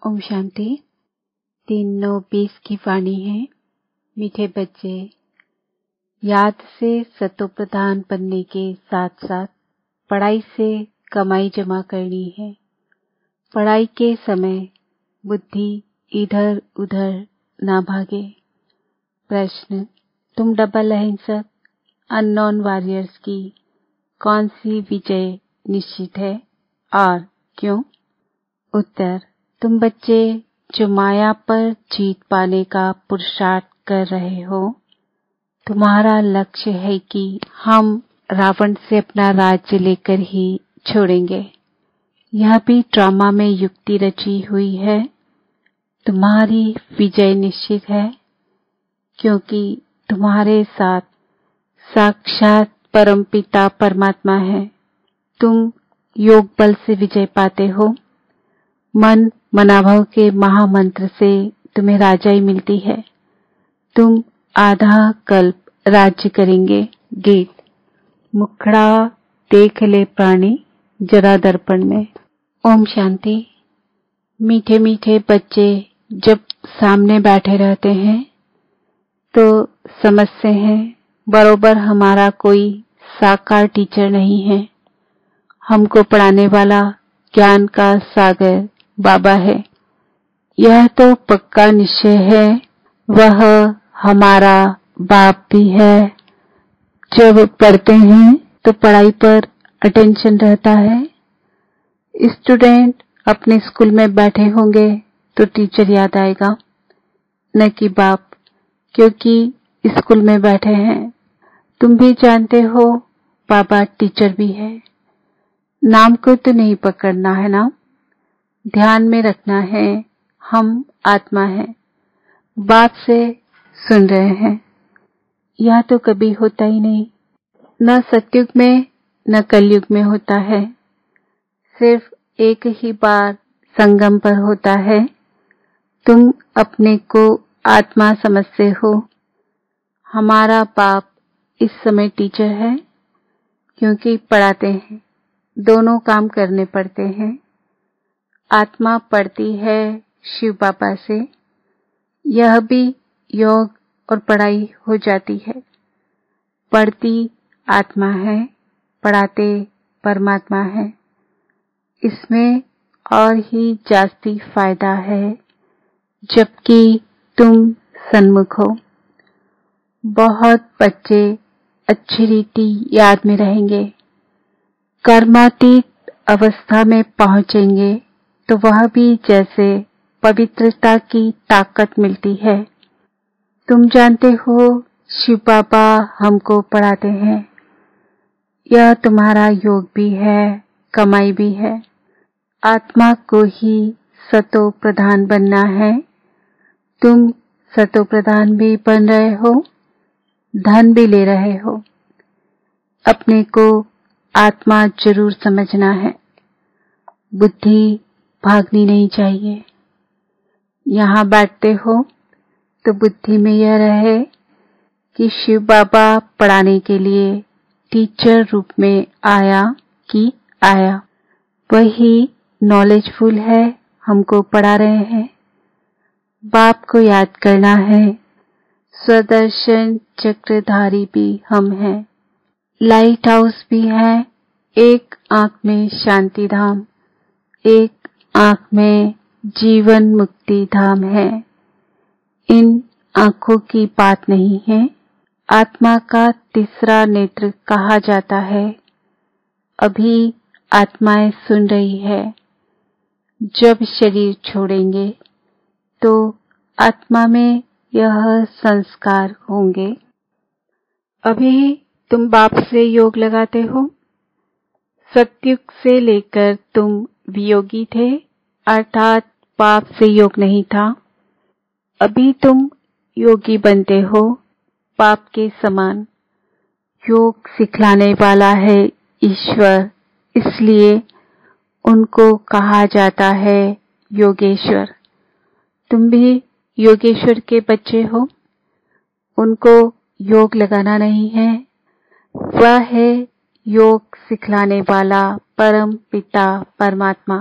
ओम शांति। 3/9/20 की वाणी है। मीठे बच्चे, याद से सतोप्रधान बनने के साथ साथ पढ़ाई से कमाई जमा करनी है। पढ़ाई के समय बुद्धि इधर उधर ना भागे। प्रश्न, तुम डबल अहिंसक अननोन वॉरियर्स की कौन सी विजय निश्चित है और क्यों? उत्तर, तुम बच्चे जो माया पर जीत पाने का पुरुषार्थ कर रहे हो, तुम्हारा लक्ष्य है कि हम रावण से अपना राज्य लेकर ही छोड़ेंगे। यह भी ड्रामा में युक्ति रची हुई है। तुम्हारी विजय निश्चित है क्योंकि तुम्हारे साथ साक्षात परमपिता परमात्मा है। तुम योग बल से विजय पाते हो। मन मनाभव के महामंत्र से तुम्हें राजाई मिलती है। तुम आधा कल्प राज्य करेंगे। गीत। मुखड़ा देख ले प्राणी जरा दर्पण में। ओम शांति। मीठे मीठे बच्चे जब सामने बैठे रहते हैं तो समझते हैं बरोबर हमारा कोई साकार टीचर नहीं है। हमको पढ़ाने वाला ज्ञान का सागर बाबा है। यह तो पक्का निश्चय है, वह हमारा बाप भी है। जब पढ़ते हैं तो पढ़ाई पर अटेंशन रहता है। स्टूडेंट अपने स्कूल में बैठे होंगे तो टीचर याद आएगा, न कि बाप, क्योंकि स्कूल में बैठे हैं। तुम भी जानते हो बाबा टीचर भी है। नाम को तो नहीं पकड़ना है ना, ध्यान में रखना है हम आत्मा है, बाप से सुन रहे हैं। यह तो कभी होता ही नहीं, न सतयुग में न कलयुग में होता है। सिर्फ एक ही बार संगम पर होता है। तुम अपने को आत्मा समझते हो। हमारा बाप इस समय टीचर है क्योंकि पढ़ाते हैं। दोनों काम करने पड़ते हैं। आत्मा पढ़ती है शिव बाबा से। यह भी योग और पढ़ाई हो जाती है। पढ़ती आत्मा है, पढ़ाते परमात्मा है। इसमें और ही जास्ती फायदा है जबकि तुम सन्मुख हो। बहुत बच्चे अच्छी रीति याद में रहेंगे। कर्मातीत अवस्था में पहुंचेंगे तो वह भी जैसे पवित्रता की ताकत मिलती है। तुम जानते हो शिव बाबा हमको पढ़ाते हैं। यह तुम्हारा योग भी है, कमाई भी है। आत्मा को ही सतो प्रधान बनना है। तुम सतो प्रधान भी बन रहे हो, धन भी ले रहे हो। अपने को आत्मा जरूर समझना है। बुद्धि भागनी नहीं चाहिए। यहाँ बैठते हो तो बुद्धि में यह रहे कि शिव बाबा पढ़ाने के लिए टीचर रूप में आया कि आया। वही नॉलेजफुल है, हमको पढ़ा रहे हैं। बाप को याद करना है। स्वदर्शन चक्रधारी भी हम हैं। लाइट हाउस भी है। एक आंख में शांति धाम, एक आंख में जीवन मुक्ति धाम है। इन आंखों की बात नहीं है। आत्मा का तीसरा नेत्र कहा जाता है। अभी आत्माएं सुन रही है। जब शरीर छोड़ेंगे तो आत्मा में यह संस्कार होंगे। अभी तुम बाप से योग लगाते हो। सतयुग से लेकर तुम वियोगी थे, अर्थात बाप से योग नहीं था। अभी तुम योगी बनते हो, बाप के समान। योग सिखलाने वाला है ईश्वर, इसलिए उनको कहा जाता है योगेश्वर। तुम भी योगेश्वर के बच्चे हो। उनको योग लगाना नहीं है, वह है योग सिखलाने वाला परम पिता परमात्मा।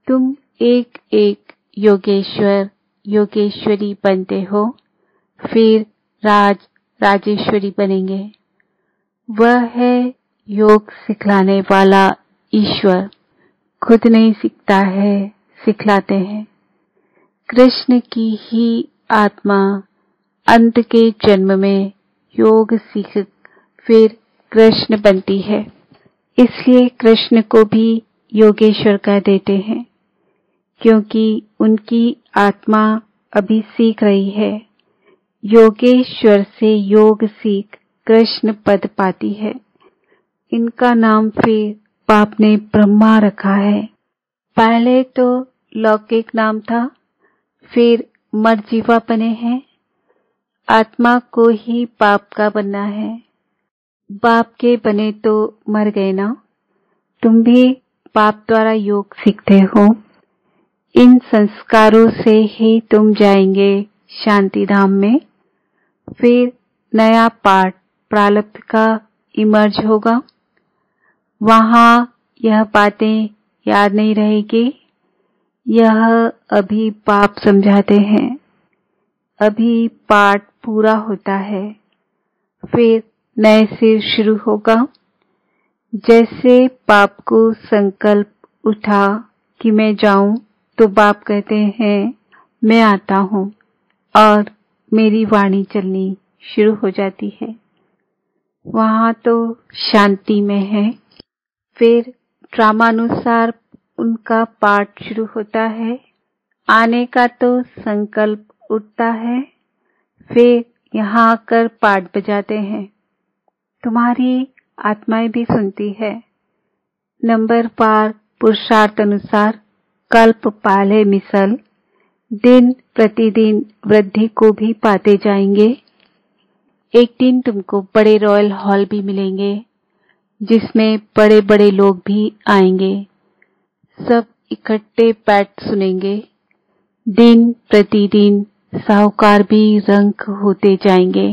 तुम एक एक योगेश्वर योगेश्वरी बनते हो, फिर राजेश्वरी बनेंगे। वह है योग सिखलाने वाला ईश्वर, खुद नहीं सीखता है, सिखलाते हैं। कृष्ण की ही आत्मा अंत के जन्म में योग सीख फिर कृष्ण बनती है, इसलिए कृष्ण को भी योगेश्वर कह देते हैं, क्योंकि उनकी आत्मा अभी सीख रही है। योगेश्वर से योग सीख कृष्ण पद पाती है। इनका नाम फिर बाप ने ब्रह्मा रखा है। पहले तो लौकिक नाम था, फिर मरजीवा बने हैं। आत्मा को ही बाप का बनना है। बाप के बने तो मर गए ना। तुम भी बाप द्वारा योग सीखते हो। इन संस्कारों से ही तुम जाएंगे शांति धाम में। फिर नया पाठ प्रारब्ध का इमर्ज होगा। वहां यह बातें याद नहीं रहेगी। यह अभी बाप समझाते हैं। अभी पाठ पूरा होता है, फिर नए से शुरू होगा। जैसे बाप को संकल्प उठा कि मैं जाऊं, तो बाप कहते हैं मैं आता हूं, और मेरी वाणी चलनी शुरू हो जाती है। वहां तो शांति में है। फिर ड्रामानुसार उनका पाठ शुरू होता है। आने का तो संकल्प उठता है, फिर यहाँ आकर पाठ बजाते हैं। तुम्हारी आत्माएं भी सुनती है। नंबर पार पुरुषार्थ अनुसार कल्प पाले मिसल दिन प्रतिदिन वृद्धि को भी पाते जाएंगे। एक दिन तुमको बड़े रॉयल हॉल भी मिलेंगे, जिसमें बड़े बड़े लोग भी आएंगे। सब इकट्ठे बैठ सुनेंगे। दिन प्रतिदिन साहूकार भी रंक होते जाएंगे।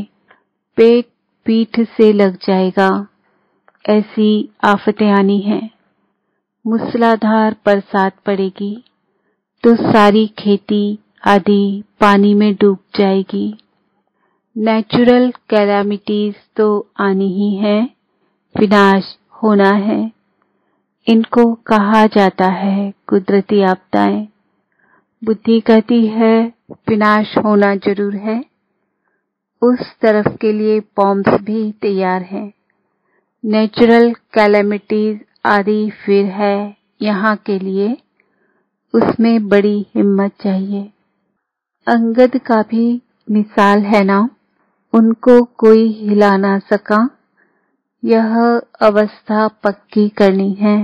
पेट पीठ से लग जाएगा, ऐसी आफतें आनी हैं। मूसलाधार बरसात पड़ेगी तो सारी खेती आदि पानी में डूब जाएगी। नेचुरल कैलामिटीज तो आनी ही है, विनाश होना है। इनको कहा जाता है कुदरती आपदाएं। बुद्धि कहती है विनाश होना जरूर है। उस तरफ के लिए बॉम्ब्स भी तैयार हैं। नेचुरल कैलेमिटीज आदि फिर है यहाँ के लिए, उसमें बड़ी हिम्मत चाहिए। अंगद का भी मिसाल है ना, उनको कोई हिला ना सका। यह अवस्था पक्की करनी है।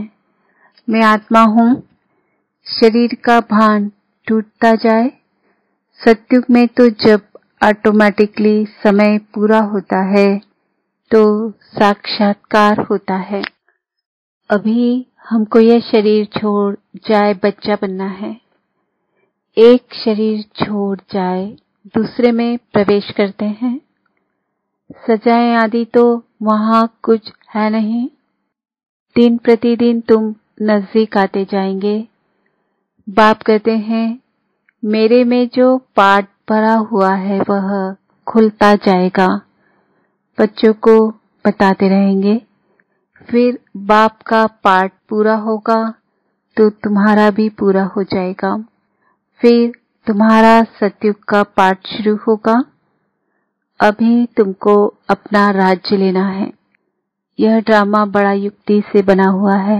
मैं आत्मा हूँ। शरीर का भान टूटता जाए। सत्युग में तो जब ऑटोमेटिकली समय पूरा होता है तो साक्षात्कार होता है। अभी हमको यह शरीर छोड़ जाए बच्चा बनना है। एक शरीर छोड़ जाए दूसरे में प्रवेश करते हैं। सजाएं आदि तो वहां कुछ है नहीं। दिन प्रतिदिन तुम नजदीक आते जाएंगे। बाप कहते हैं मेरे में जो पाठ भरा हुआ है वह खुलता जाएगा। बच्चों को बताते रहेंगे। फिर बाप का पाठ पूरा होगा तो तुम्हारा भी पूरा हो जाएगा। फिर तुम्हारा सतयुग का पाठ शुरू होगा। अभी तुमको अपना राज्य लेना है। यह ड्रामा बड़ा युक्ति से बना हुआ है।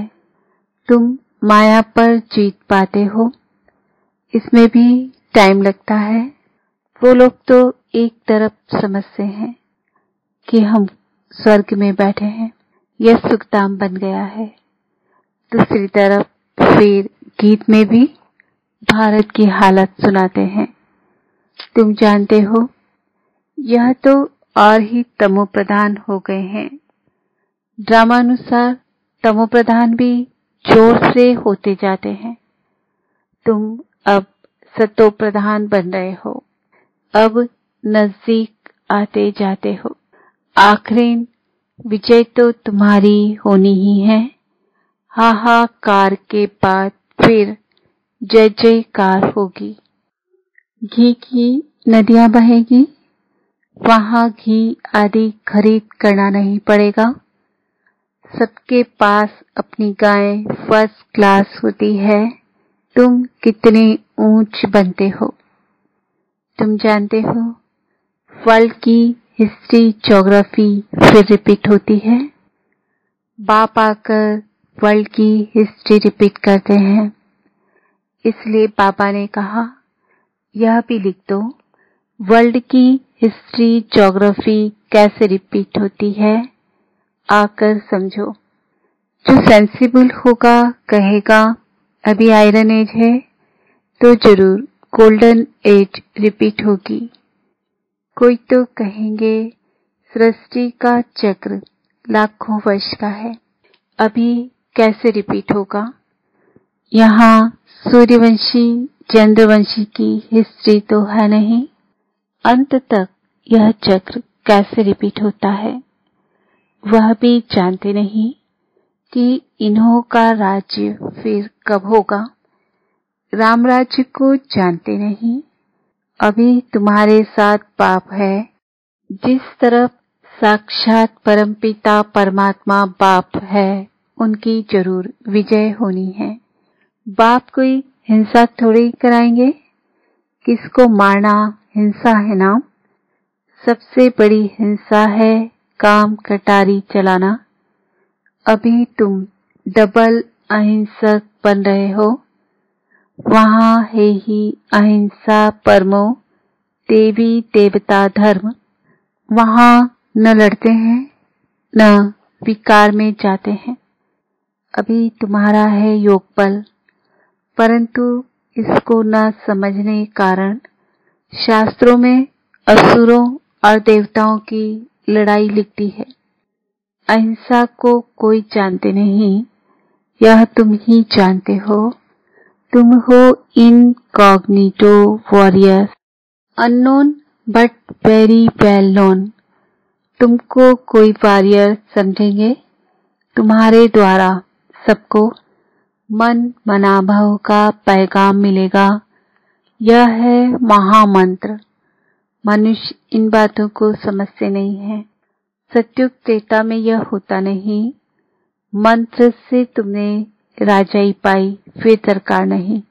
तुम माया पर जीत पाते हो। इसमें भी टाइम लगता है। वो लोग तो एक तरफ समझते हैं कि हम स्वर्ग में बैठे हैं, यह सुखधाम बन गया है। दूसरी तरफ फिर गीत में भी भारत की हालत सुनाते हैं। तुम जानते हो यह तो और ही तमोप्रधान हो गए हैं। ड्रामानुसार तमोप्रधान भी जोर से होते जाते हैं। तुम अब सतो प्रधान बन रहे हो। अब नजदीक आते जाते हो। आखिरी विजय तो तुम्हारी होनी ही है। हाहाकार के बाद फिर जय जयकार होगी। घी की नदियां बहेगी, वहां घी आदि खरीद करना नहीं पड़ेगा। सबके पास अपनी गाय फर्स्ट क्लास होती है। तुम कितने ऊंच बनते हो। तुम जानते हो वर्ल्ड की हिस्ट्री ज्योग्राफी फिर रिपीट होती है। बाप आकर वर्ल्ड की हिस्ट्री रिपीट करते हैं। इसलिए बाबा ने कहा यह भी लिख दो, वर्ल्ड की हिस्ट्री ज्योग्राफी कैसे रिपीट होती है, आकर समझो। जो सेंसिबल होगा कहेगा अभी आयरन एज है, तो जरूर गोल्डन एज रिपीट होगी। कोई तो कहेंगे सृष्टि का चक्र लाखों वर्ष का है, अभी कैसे रिपीट होगा। यहाँ सूर्यवंशी चंद्रवंशी की हिस्ट्री तो है नहीं, अंत तक यह चक्र कैसे रिपीट होता है वह भी जानते नहीं कि इन्हों का राज्य फिर कब होगा। राम राज्य को जानते नहीं। अभी तुम्हारे साथ बाप है। जिस तरफ साक्षात परमपिता परमात्मा बाप है, उनकी जरूर विजय होनी है। बाप कोई हिंसा थोड़ी कराएंगे। किसको मारना हिंसा है ना। सबसे बड़ी हिंसा है काम कटारी चलाना। अभी तुम डबल अहिंसक बन रहे हो। वहां है ही अहिंसा परमो देवी देवता धर्म। वहां न लड़ते हैं न विकार में जाते हैं। अभी तुम्हारा है योग बल, परंतु इसको न समझने कारण शास्त्रों में असुरों और देवताओं की लड़ाई लिखती है। अहिंसा को कोई जानते नहीं, यह तुम ही जानते हो। तुम हो incognito warrior, unknown but very well known. तुमको कोई वॉरियर समझेंगे। तुम्हारे द्वारा सबको मन मनाभव का पैगाम मिलेगा। यह है महामंत्र। मनुष्य इन बातों को समझते नहीं है। सत्युग त्रेता में यह होता नहीं। मंत्र से तुमने राजाई पाई, फिर दरकार नहीं।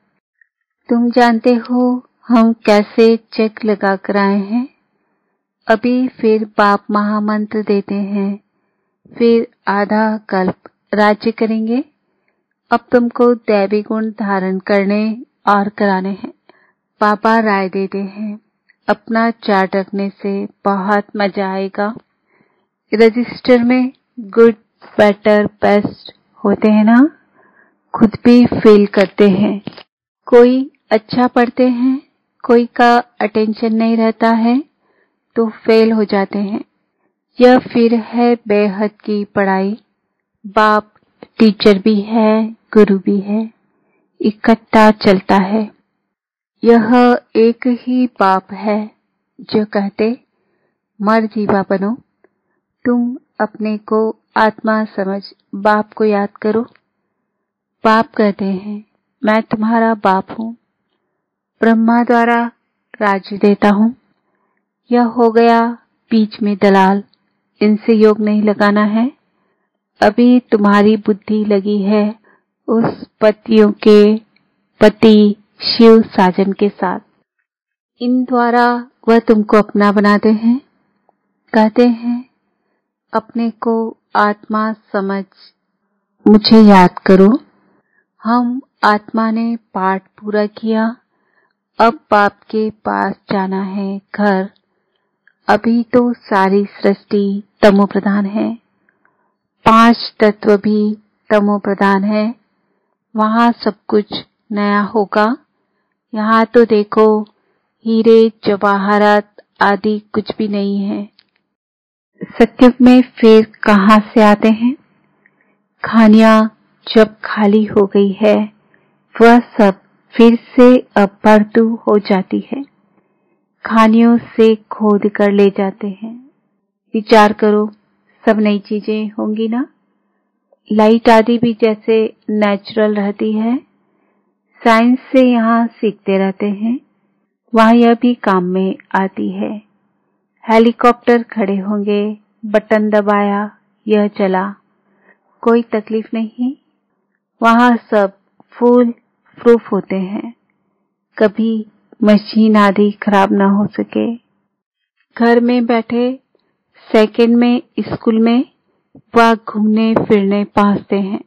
तुम जानते हो हम कैसे चेक लगा कर आए हैं। अभी फिर बाप महामंत्र देते हैं, फिर आधा कल्प राज्य करेंगे। अब तुमको दैवी गुण धारण करने और कराने हैं। बाबा राय देते हैं, अपना चार्ट रखने से बहुत मजा आएगा। रजिस्टर में गुड बेटर बेस्ट होते हैं ना, खुद भी फेल करते हैं। कोई अच्छा पढ़ते हैं, कोई का अटेंशन नहीं रहता है तो फेल हो जाते हैं। यह फिर है बेहद की पढ़ाई। बाप टीचर भी है, गुरु भी है, इकट्ठा चलता है। यह एक ही बाप है जो कहते मर जीवा बनो। तुम अपने को आत्मा समझ बाप को याद करो। बाप कहते हैं मैं तुम्हारा बाप हूँ, ब्रह्मा द्वारा राज्य देता हूँ। यह हो गया बीच में दलाल, इनसे योग नहीं लगाना है। अभी तुम्हारी बुद्धि लगी है उस पतियों के पति शिव साजन के साथ। इन द्वारा वह तुमको अपना बनाते हैं। कहते हैं अपने को आत्मा समझ मुझे याद करो। हम आत्मा ने पाठ पूरा किया, अब बाप के पास जाना है घर। अभी तो सारी सृष्टि तमो प्रधान है, 5 तत्व भी तमो प्रधान है। वहां सब कुछ नया होगा। यहाँ तो देखो हीरे जवाहरात आदि कुछ भी नहीं है। सत्युग में फिर कहाँ से आते हैं। खानियां जब खाली हो गई है, वह सब फिर से अब भरतू हो जाती है। खानियों से खोद कर ले जाते हैं। विचार करो, सब नई चीजें होंगी ना। लाइट आदि भी जैसे नेचुरल रहती है, साइंस से यहाँ सीखते रहते हैं, वहाँ यह भी काम में आती है। हेलीकॉप्टर खड़े होंगे, बटन दबाया, यह चला, कोई तकलीफ नहीं। वहाँ सब फुल प्रूफ होते हैं, कभी मशीन आदि खराब ना हो सके। घर में बैठे सेकंड में स्कूल में वह घूमने फिरने पहुंचते हैं।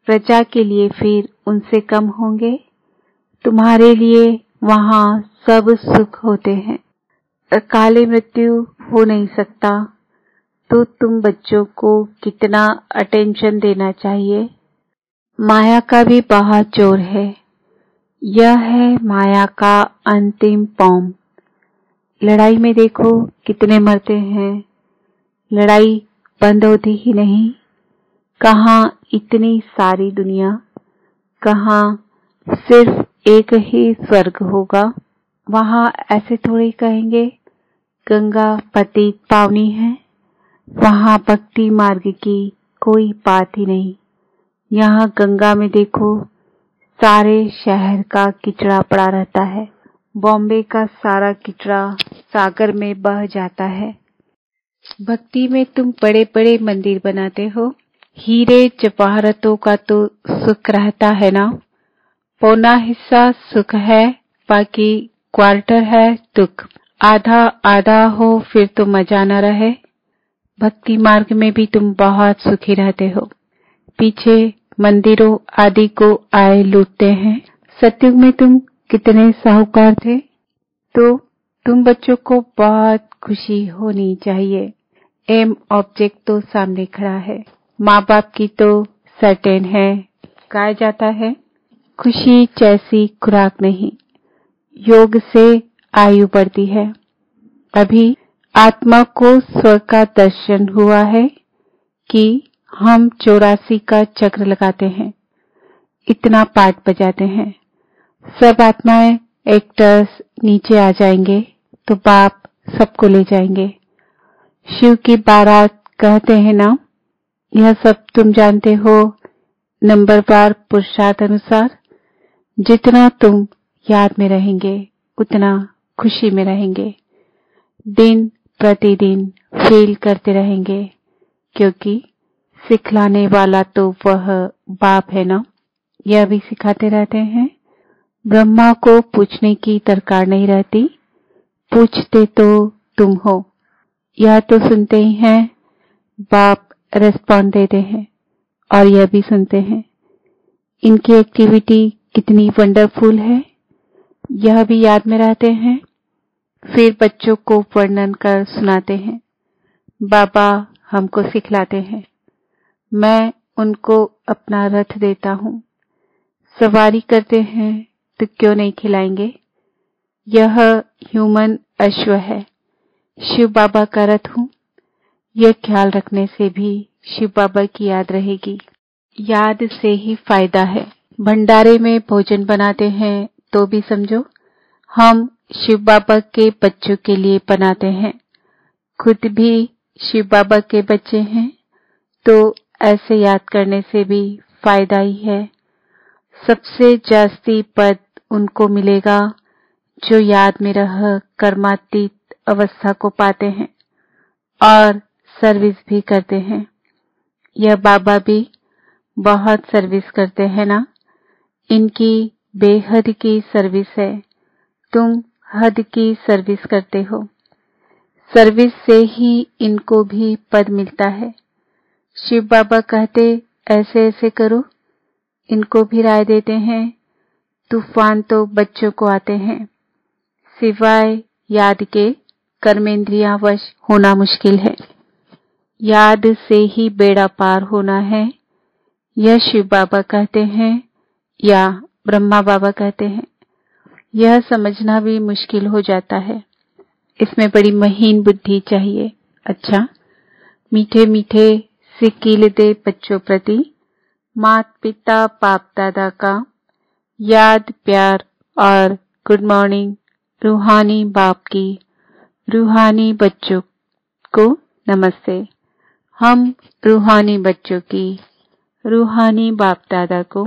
प्रजा के लिए फिर उनसे कम होंगे, तुम्हारे लिए वहाँ सब सुख होते हैं। अकाले मृत्यु हो नहीं सकता, तो तुम बच्चों को कितना अटेंशन देना चाहिए। माया का भी बहुत जोर है, यह है माया का अंतिम फॉर्म। लड़ाई में देखो कितने मरते हैं, लड़ाई बंद होती ही नहीं। कहाँ इतनी सारी दुनिया, कहाँ सिर्फ एक ही स्वर्ग होगा। वहाँ ऐसे थोड़ी कहेंगे गंगा पतित पावनी है, वहाँ भक्ति मार्ग की कोई बात ही नहीं। यहाँ गंगा में देखो सारे शहर का किचड़ा पड़ा रहता है, बॉम्बे का सारा किचड़ा सागर में बह जाता है। भक्ति में तुम बड़े बड़े मंदिर बनाते हो, हीरे जवाहरातों का तो सुख रहता है ना। पौना हिस्सा सुख है, बाकी क्वार्टर है दुख। आधा आधा हो फिर तो मजा न रहे। भक्ति मार्ग में भी तुम बहुत सुखी रहते हो, पीछे मंदिरों आदि को आए लूटते हैं। सतयुग में तुम कितने साहूकार थे, तो तुम बच्चों को बहुत खुशी होनी चाहिए। एम ऑब्जेक्ट तो सामने खड़ा है, माँ बाप की तो सर्टेन है, कहा जाता है खुशी जैसी खुराक नहीं, योग से आयु बढ़ती है। अभी आत्मा को स्व का दर्शन हुआ है कि हम 84 का चक्र लगाते हैं, इतना पाठ बजाते हैं। सब आत्माएं एक्टर्स नीचे आ जाएंगे तो बाप सबको ले जाएंगे। शिव की बारात कहते हैं ना, यह सब तुम जानते हो। नंबरवार पुरुषार्थ अनुसार जितना तुम याद में रहेंगे उतना खुशी में रहेंगे, दिन प्रतिदिन फील करते रहेंगे, क्योंकि सिखलाने वाला तो वह बाप है ना। यह भी सिखाते रहते हैं, ब्रह्मा को पूछने की दरकार नहीं रहती, पूछते तो तुम हो। यह तो सुनते ही हैं, बाप रेस्पॉन्ड देते हैं और यह भी सुनते हैं। इनकी एक्टिविटी कितनी वंडरफुल है, यह भी याद में रहते हैं। फिर बच्चों को वर्णन कर सुनाते हैं, बाबा हमको सिखलाते हैं, मैं उनको अपना रथ देता हूँ, सवारी करते हैं तो क्यों नहीं खिलाएंगे। यह ह्यूमन अश्व है, शिव बाबा का रथ हूँ। यह ख्याल रखने से भी शिव बाबा की याद रहेगी, याद से ही फायदा है। भंडारे में भोजन बनाते हैं तो भी समझो हम शिव बाबा के बच्चों के लिए बनाते हैं, खुद भी शिव बाबा के बच्चे हैं, तो ऐसे याद करने से भी फायदा ही है। सबसे जास्ती पद उनको मिलेगा जो याद में रह कर्मातीत अवस्था को पाते हैं और सर्विस भी करते हैं। यह बाबा भी बहुत सर्विस करते हैं ना, इनकी बेहद की सर्विस है, तुम हद की सर्विस करते हो। सर्विस से ही इनको भी पद मिलता है। शिव बाबा कहते ऐसे ऐसे करो, इनको भी राय देते हैं। तूफान तो बच्चों को आते हैं, सिवाय याद के कर्मेंद्रियां वश होना मुश्किल है। याद से ही बेड़ा पार होना है, यह शिव बाबा कहते हैं या ब्रह्मा बाबा कहते हैं। यह समझना भी मुश्किल हो जाता है, इसमें बड़ी महीन बुद्धि चाहिए। अच्छा, मीठे मीठे सिक्किल दे बच्चों प्रति माता पिता बाप दादा का याद प्यार और गुड मॉर्निंग। रूहानी बाप की रूहानी बच्चों को नमस्ते। हम रूहानी बच्चों की रूहानी बाप दादा को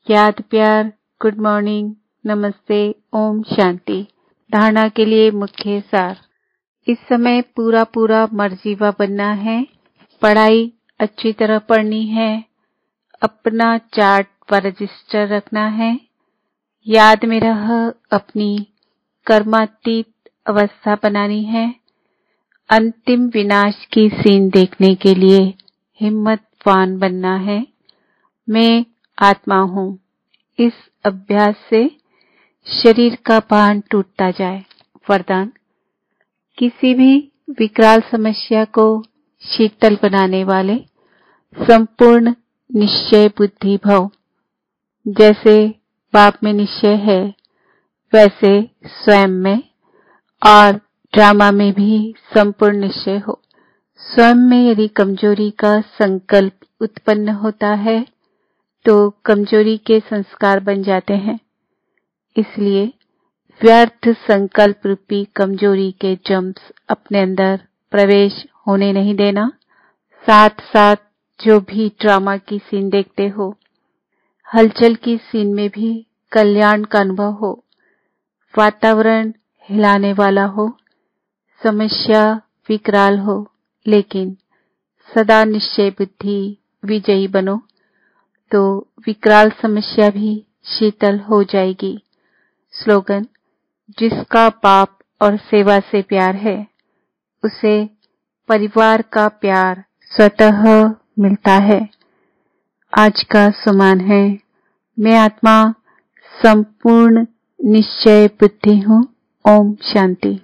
याद प्यार गुड मॉर्निंग, नमस्ते, ओम शांति। धारणा के लिए मुख्य सार। इस समय पूरा मर्जीवा बनना है। पढ़ाई अच्छी तरह पढ़नी है। अपना चार्ट व रजिस्टर रखना है। याद में रह अपनी कर्मातीत अवस्था बनानी है। अंतिम विनाश की सीन देखने के लिए हिम्मतवान बनना है। मैं आत्मा हूँ। इस अभ्यास से शरीर का भान टूटता जाए। वरदान। किसी भी विकराल समस्या को शीतल बनाने वाले संपूर्ण निश्चय बुद्धि भव। जैसे बाप में निश्चय है, वैसे स्वयं में और ड्रामा में भी संपूर्ण निश्चय हो। स्वयं में यदि कमजोरी का संकल्प उत्पन्न होता है तो कमजोरी के संस्कार बन जाते हैं। इसलिए व्यर्थ संकल्प रूपी कमजोरी के जम्स अपने अंदर प्रवेश होने नहीं देना। साथ साथ जो भी ड्रामा की सीन देखते हो, हलचल की सीन में भी कल्याण का अनुभव हो। वातावरण हिलाने वाला हो, समस्या विकराल हो, लेकिन सदा निश्चय बुद्धि विजयी बनो तो विकराल समस्या भी शीतल हो जाएगी। स्लोगन। जिसका पाप और सेवा से प्यार है, उसे परिवार का प्यार स्वतः मिलता है। आज का सुमान है, मैं आत्मा संपूर्ण निश्चय बुद्धि हूँ। ओम शांति।